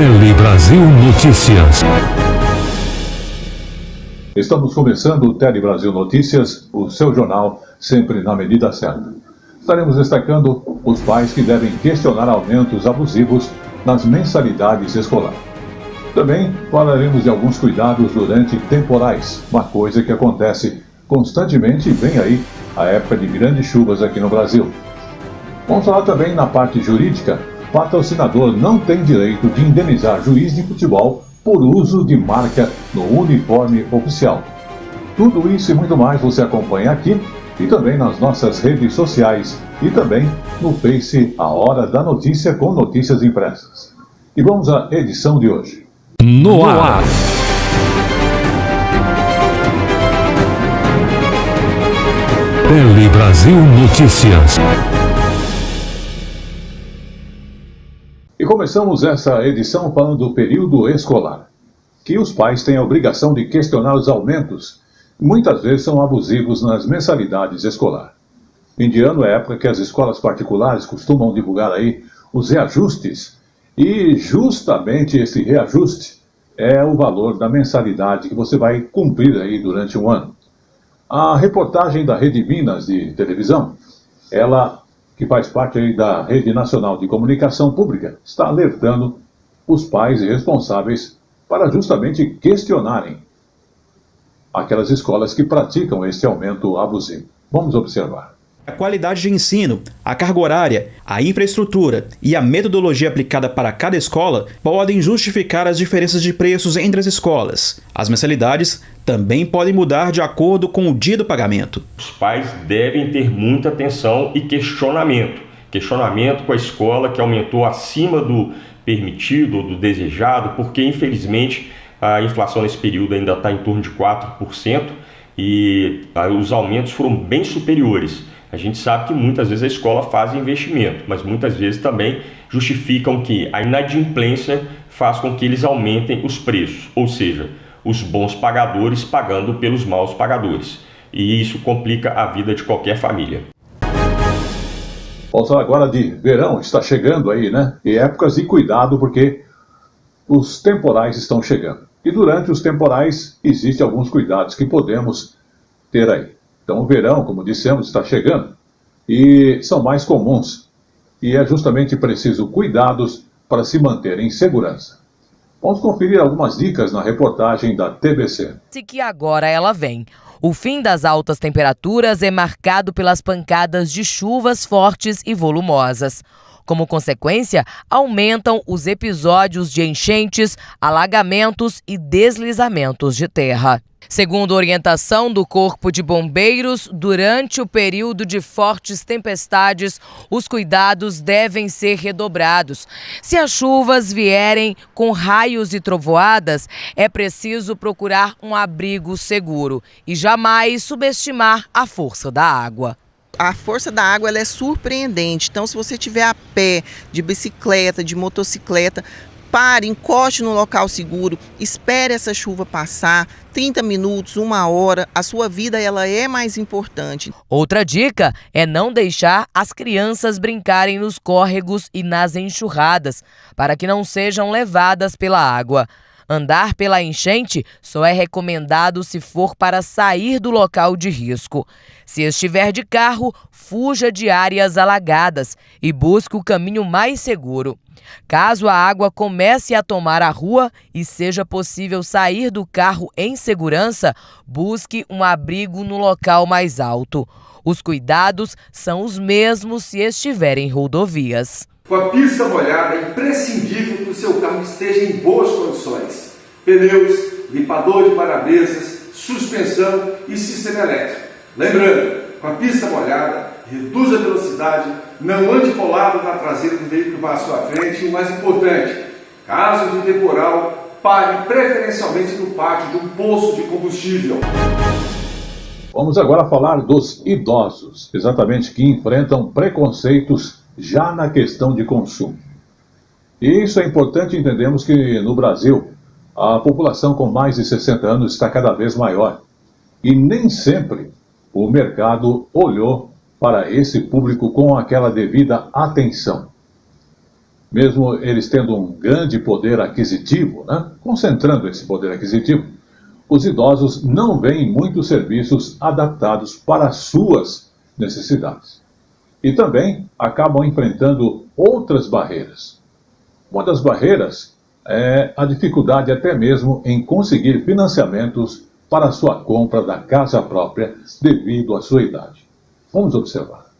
Tele Brasil Notícias. Estamos começando o Tele Brasil Notícias, o seu jornal, sempre na medida certa. Estaremos destacando os pais que devem questionar aumentos abusivos nas mensalidades escolares. Também falaremos de alguns cuidados durante temporais, uma coisa que acontece constantemente e vem aí a época de grandes chuvas aqui no Brasil. Vamos falar também na parte jurídica. Patrocinador não tem direito de indenizar juiz de futebol por uso de marca no uniforme oficial. Tudo isso e muito mais você acompanha aqui e também nas nossas redes sociais e também no Face A Hora da Notícia com notícias impressas. E vamos à edição de hoje. No ar. Tele Brasil Notícias. E começamos essa edição falando do período escolar, que os pais têm a obrigação de questionar os aumentos, que muitas vezes são abusivos nas mensalidades escolares. Fim de ano é época que as escolas particulares costumam divulgar aí os reajustes, e justamente esse reajuste é o valor da mensalidade que você vai cumprir aí durante um ano. A reportagem da Rede Minas de televisão, ela que faz parte aí da Rede Nacional de Comunicação Pública, está alertando os pais e responsáveis para justamente questionarem aquelas escolas que praticam este aumento abusivo. Vamos observar. A qualidade de ensino, a carga horária, a infraestrutura e a metodologia aplicada para cada escola podem justificar as diferenças de preços entre as escolas. As mensalidades também podem mudar de acordo com o dia do pagamento. Os pais devem ter muita atenção e questionamento. Questionamento com a escola que aumentou acima do permitido ou do desejado, porque infelizmente a inflação nesse período ainda está em torno de 4% e os aumentos foram bem superiores. A gente sabe que muitas vezes a escola faz investimento, mas muitas vezes também justificam que a inadimplência faz com que eles aumentem os preços, ou seja, os bons pagadores pagando pelos maus pagadores. E isso complica a vida de qualquer família. Vamos falar agora de verão, está chegando aí, né? E épocas de cuidado porque os temporais estão chegando. E durante os temporais existem alguns cuidados que podemos ter aí. Então o verão, como dissemos, está chegando e são mais comuns. E é justamente preciso cuidados para se manter em segurança. Vamos conferir algumas dicas na reportagem da TBC. Que agora ela vem. O fim das altas temperaturas é marcado pelas pancadas de chuvas fortes e volumosas. Como consequência, aumentam os episódios de enchentes, alagamentos e deslizamentos de terra. Segundo orientação do Corpo de Bombeiros, durante o período de fortes tempestades, os cuidados devem ser redobrados. Se as chuvas vierem com raios e trovoadas, é preciso procurar um abrigo seguro e jamais subestimar a força da água. A força da água ela é surpreendente, então se você estiver a pé, de bicicleta, de motocicleta, pare, encoste no local seguro, espere essa chuva passar, 30 minutos, 1 hora, a sua vida ela é mais importante. Outra dica é não deixar as crianças brincarem nos córregos e nas enxurradas, para que não sejam levadas pela água. Andar pela enchente só é recomendado se for para sair do local de risco. Se estiver de carro, fuja de áreas alagadas e busque o caminho mais seguro. Caso a água comece a tomar a rua e seja possível sair do carro em segurança, busque um abrigo no local mais alto. Os cuidados são os mesmos se estiver em rodovias. Com a pista molhada, é imprescindível que o seu carro esteja em boas condições. Pneus, limpador de para-brisas, suspensão e sistema elétrico. Lembrando, com a pista molhada, reduz a velocidade, não ande colado na traseira do veículo que vai à sua frente e o mais importante, caso de temporal, pare preferencialmente no pátio de um posto de combustível. Vamos agora falar dos idosos, exatamente que enfrentam preconceitos já na questão de consumo. E isso é importante, entendemos que no Brasil a população com mais de 60 anos está cada vez maior e nem sempre o mercado olhou para esse público com aquela devida atenção. Mesmo eles tendo um grande poder aquisitivo, concentrando esse poder aquisitivo, os idosos não veem muitos serviços adaptados para as suas necessidades. E também acabam enfrentando outras barreiras. Uma das barreiras é a dificuldade até mesmo em conseguir financiamentos para a sua compra da casa própria devido à sua idade. Vamos observar.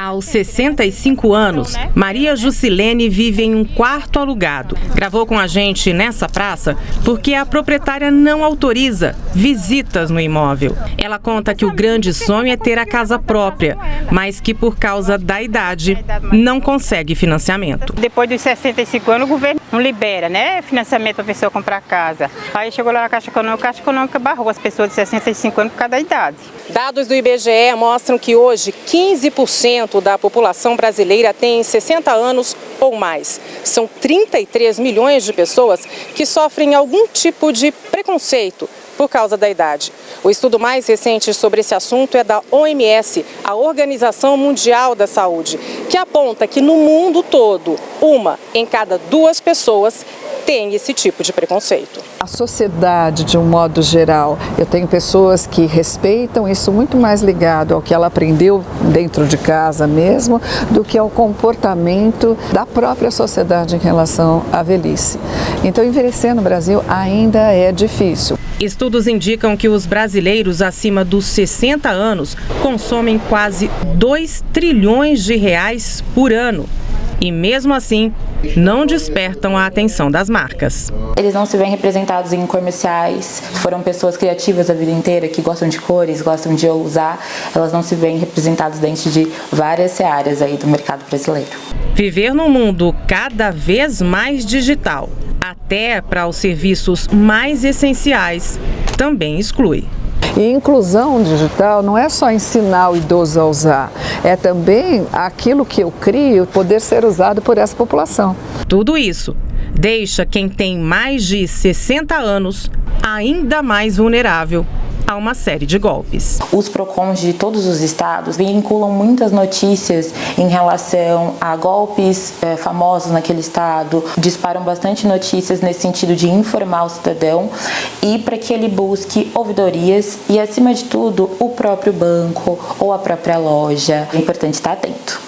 Aos 65 anos, Maria Jusilene vive em um quarto alugado. Gravou com a gente nessa praça porque a proprietária não autoriza visitas no imóvel. Ela conta que o grande sonho é ter a casa própria, mas que por causa da idade não consegue financiamento. Depois dos 65 anos, o governo não libera, financiamento para a pessoa comprar casa. Aí chegou lá na Caixa Econômica barrou as pessoas de 65 anos por causa da idade. Dados do IBGE mostram que hoje 15% da população brasileira tem 60 anos ou mais. São 33 milhões de pessoas que sofrem algum tipo de preconceito por causa da idade. O estudo mais recente sobre esse assunto é da OMS, a Organização Mundial da Saúde, que aponta que no mundo todo, 1 em cada 2 pessoas tem esse tipo de preconceito. A sociedade, de um modo geral, eu tenho pessoas que respeitam isso muito mais ligado ao que ela aprendeu dentro de casa mesmo, do que ao comportamento da própria sociedade em relação à velhice. Então, envelhecer no Brasil ainda é difícil. Estudos indicam que os brasileiros acima dos 60 anos consomem quase 2 trilhões de reais por ano. E mesmo assim, não despertam a atenção das marcas. Eles não se veem representados em comerciais, foram pessoas criativas a vida inteira, que gostam de cores, gostam de usar, elas não se veem representadas dentro de várias áreas aí do mercado brasileiro. Viver num mundo cada vez mais digital, até para os serviços mais essenciais, também exclui. E inclusão digital não é só ensinar o idoso a usar, é também aquilo que eu crio poder ser usado por essa população. Tudo isso deixa quem tem mais de 60 anos ainda mais vulnerável a uma série de golpes. Os PROCONs de todos os estados vinculam muitas notícias em relação a golpes famosos naquele estado, disparam bastante notícias nesse sentido de informar o cidadão e para que ele busque ouvidorias e, acima de tudo, o próprio banco ou a própria loja. É importante estar atento.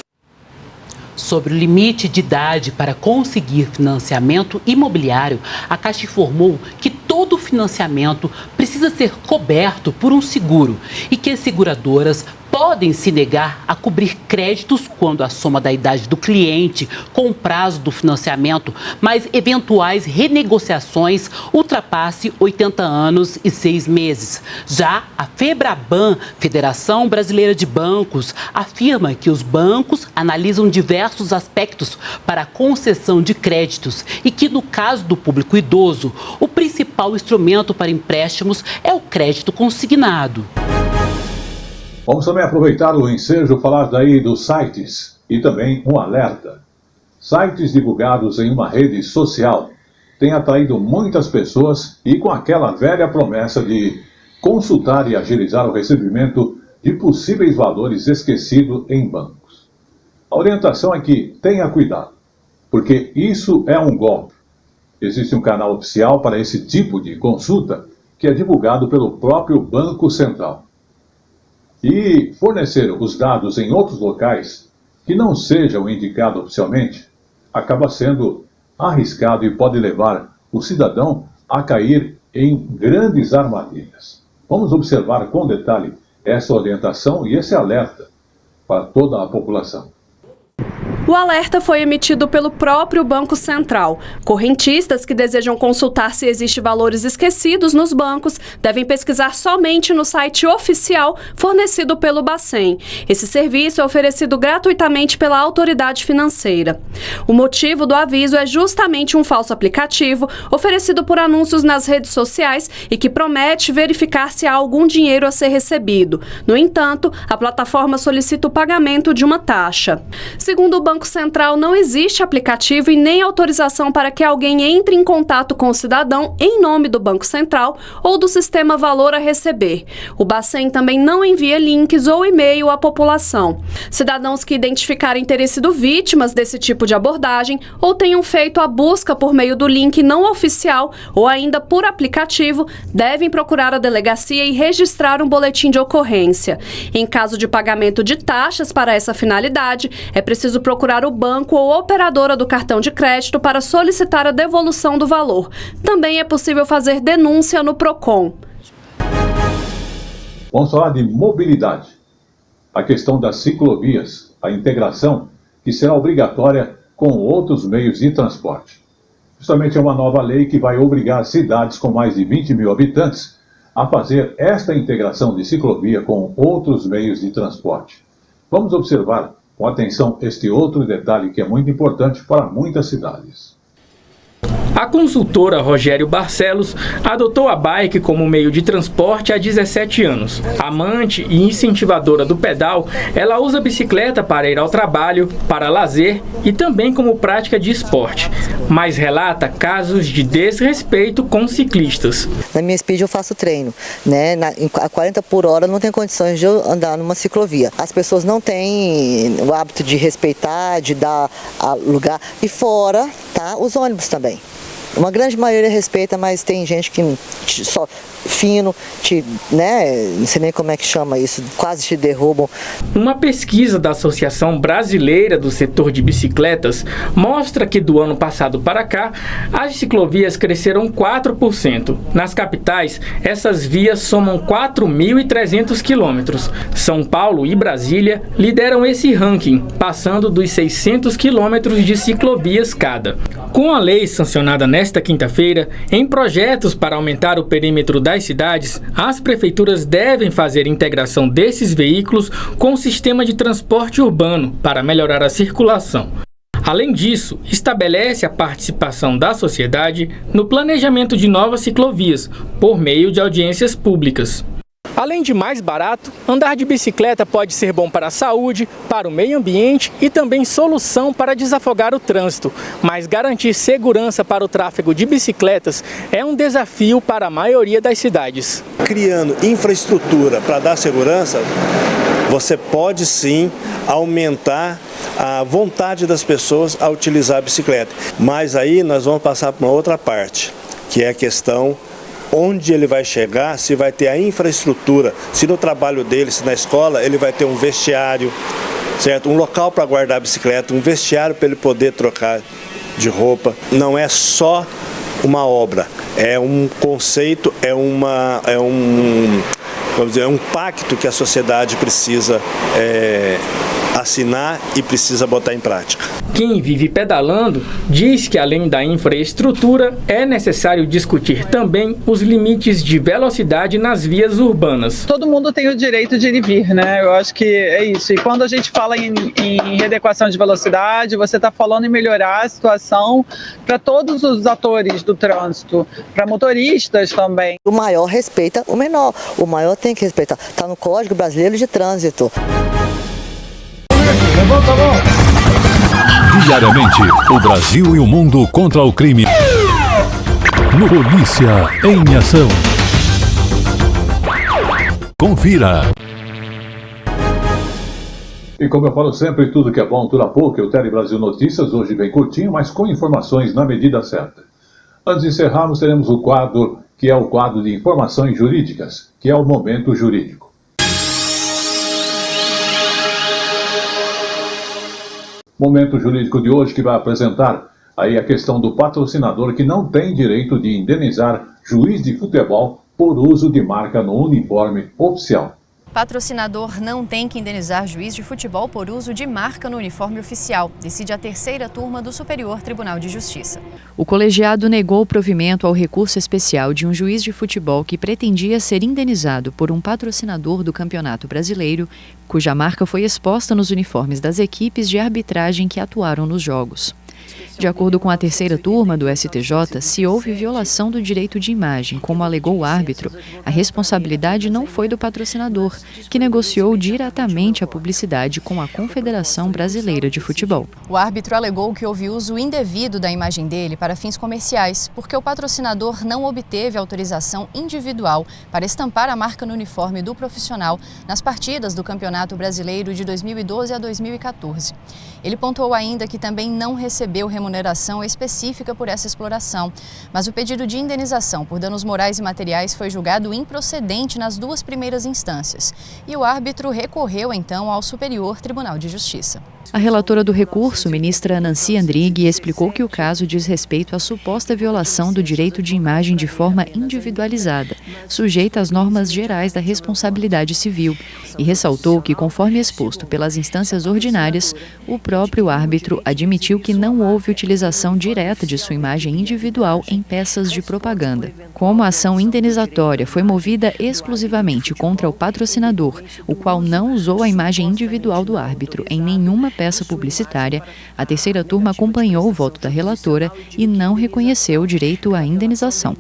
Sobre o limite de idade para conseguir financiamento imobiliário, a Caixa informou que todo financiamento precisa ser coberto por um seguro e que as seguradoras podem se negar a cobrir créditos quando a soma da idade do cliente com o prazo do financiamento, mas eventuais renegociações ultrapasse 80 anos e 6 meses. Já a FEBRABAN, Federação Brasileira de Bancos, afirma que os bancos analisam diversos aspectos para a concessão de créditos e que, no caso do público idoso, o principal instrumento para empréstimos é o crédito consignado. Vamos também aproveitar o ensejo falar daí dos sites e também um alerta. Sites divulgados em uma rede social têm atraído muitas pessoas e com aquela velha promessa de consultar e agilizar o recebimento de possíveis valores esquecidos em bancos. A orientação é que tenha cuidado, porque isso é um golpe. Existe um canal oficial para esse tipo de consulta que é divulgado pelo próprio Banco Central. E fornecer os dados em outros locais que não sejam indicados oficialmente acaba sendo arriscado e pode levar o cidadão a cair em grandes armadilhas. Vamos observar com detalhe essa orientação e esse alerta para toda a população. O alerta foi emitido pelo próprio Banco Central. Correntistas que desejam consultar se existem valores esquecidos nos bancos devem pesquisar somente no site oficial fornecido pelo Bacen. Esse serviço é oferecido gratuitamente pela autoridade financeira. O motivo do aviso é justamente um falso aplicativo oferecido por anúncios nas redes sociais e que promete verificar se há algum dinheiro a ser recebido. No entanto, a plataforma solicita o pagamento de uma taxa. Segundo o Banco Banco Central não existe aplicativo e nem autorização para que alguém entre em contato com o cidadão em nome do Banco Central ou do sistema Valor a Receber. O Bacen também não envia links ou e-mail à população. Cidadãos que identificarem terem sido vítimas desse tipo de abordagem ou tenham feito a busca por meio do link não oficial ou ainda por aplicativo, devem procurar a delegacia e registrar um boletim de ocorrência. Em caso de pagamento de taxas para essa finalidade, é preciso procurar o banco ou operadora do cartão de crédito para solicitar a devolução do valor. Também é possível fazer denúncia no Procon. Vamos falar de mobilidade. A questão das ciclovias, a integração que será obrigatória com outros meios de transporte. Justamente é uma nova lei que vai obrigar cidades com mais de 20 mil habitantes a fazer esta integração de ciclovia com outros meios de transporte. Vamos observar com atenção este outro detalhe que é muito importante para muitas cidades. A consultora Rogério Barcelos adotou a bike como meio de transporte há 17 anos. Amante e incentivadora do pedal, ela usa a bicicleta para ir ao trabalho, para lazer e também como prática de esporte, mas relata casos de desrespeito com ciclistas. Na minha speed eu faço treino, né? A 40 por hora não tem condições de eu andar numa ciclovia. As pessoas não têm o hábito de respeitar, de dar lugar. E fora, tá? Os ônibus também. Uma grande maioria respeita, mas tem gente que só fino, né? Não sei nem como é que chama isso, quase te derrubam. Uma pesquisa da Associação Brasileira do Setor de Bicicletas mostra que do ano passado para cá, as ciclovias cresceram 4%. Nas capitais, essas vias somam 4.300 quilômetros. São Paulo e Brasília lideram esse ranking, passando dos 600 quilômetros de ciclovias cada. Com a lei sancionada nesta quinta-feira, em projetos para aumentar o perímetro das cidades, as prefeituras devem fazer integração desses veículos com o sistema de transporte urbano para melhorar a circulação. Além disso, estabelece a participação da sociedade no planejamento de novas ciclovias, por meio de audiências públicas. Além de mais barato, andar de bicicleta pode ser bom para a saúde, para o meio ambiente e também solução para desafogar o trânsito. Mas garantir segurança para o tráfego de bicicletas é um desafio para a maioria das cidades. Criando infraestrutura para dar segurança, você pode sim aumentar a vontade das pessoas a utilizar a bicicleta. Mas aí nós vamos passar para uma outra parte, que é a questão onde ele vai chegar, se vai ter a infraestrutura, se no trabalho dele, se na escola, ele vai ter um vestiário, certo? Um local para guardar a bicicleta, um vestiário para ele poder trocar de roupa. Não é só uma obra, é um conceito, é um pacto que a sociedade precisa assinar e precisa botar em prática. Quem vive pedalando diz que além da infraestrutura é necessário discutir também os limites de velocidade nas vias urbanas. Todo mundo tem o direito de ir e vir, né? Eu acho que é isso. E quando a gente fala em readequação de velocidade, você está falando em melhorar a situação para todos os atores do trânsito, para motoristas também. O maior respeita o menor, o maior tem que respeitar. Está no Código Brasileiro de Trânsito. Levanta a mão! Diariamente, o Brasil e o mundo contra o crime. No Polícia em Ação. Confira. E como eu falo sempre, tudo que é bom dura pouco. O Tele Brasil Notícias hoje bem curtinho, mas com informações na medida certa. Antes de encerrarmos, teremos o quadro, que é o quadro de informações jurídicas, que é o Momento Jurídico. Momento Jurídico de hoje que vai apresentar aí a questão do patrocinador que não tem direito de indenizar juiz de futebol por uso de marca no uniforme oficial. Patrocinador não tem que indenizar juiz de futebol por uso de marca no uniforme oficial, decide a terceira turma do Superior Tribunal de Justiça. O colegiado negou o provimento ao recurso especial de um juiz de futebol que pretendia ser indenizado por um patrocinador do Campeonato Brasileiro, cuja marca foi exposta nos uniformes das equipes de arbitragem que atuaram nos jogos. De acordo com a terceira turma do STJ, se houve violação do direito de imagem, como alegou o árbitro, a responsabilidade não foi do patrocinador, que negociou diretamente a publicidade com a Confederação Brasileira de Futebol. O árbitro alegou que houve uso indevido da imagem dele para fins comerciais, porque o patrocinador não obteve autorização individual para estampar a marca no uniforme do profissional nas partidas do Campeonato Brasileiro de 2012 a 2014. Ele pontuou ainda que também não recebeu remuneração específica por essa exploração, mas o pedido de indenização por danos morais e materiais foi julgado improcedente nas duas primeiras instâncias, e o árbitro recorreu então ao Superior Tribunal de Justiça. A relatora do recurso, ministra Nancy Andrighi, explicou que o caso diz respeito à suposta violação do direito de imagem de forma individualizada, sujeita às normas gerais da responsabilidade civil, e ressaltou que, conforme exposto pelas instâncias ordinárias, o próprio árbitro admitiu que não houve utilização direta de sua imagem individual em peças de propaganda. Como a ação indenizatória foi movida exclusivamente contra o patrocinador, o qual não usou a imagem individual do árbitro em nenhuma peça publicitária, a terceira turma acompanhou o voto da relatora e não reconheceu o direito à indenização.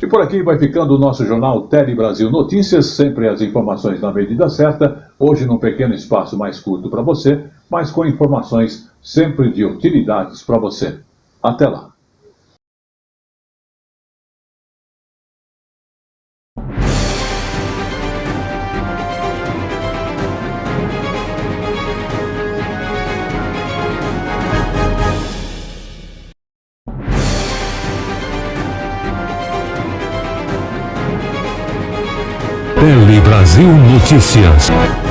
E por aqui vai ficando o nosso jornal Tele Brasil Notícias, sempre as informações na medida certa, hoje num pequeno espaço mais curto para você, mas com informações sempre de utilidades para você. Até lá! Tele Brasil Notícias.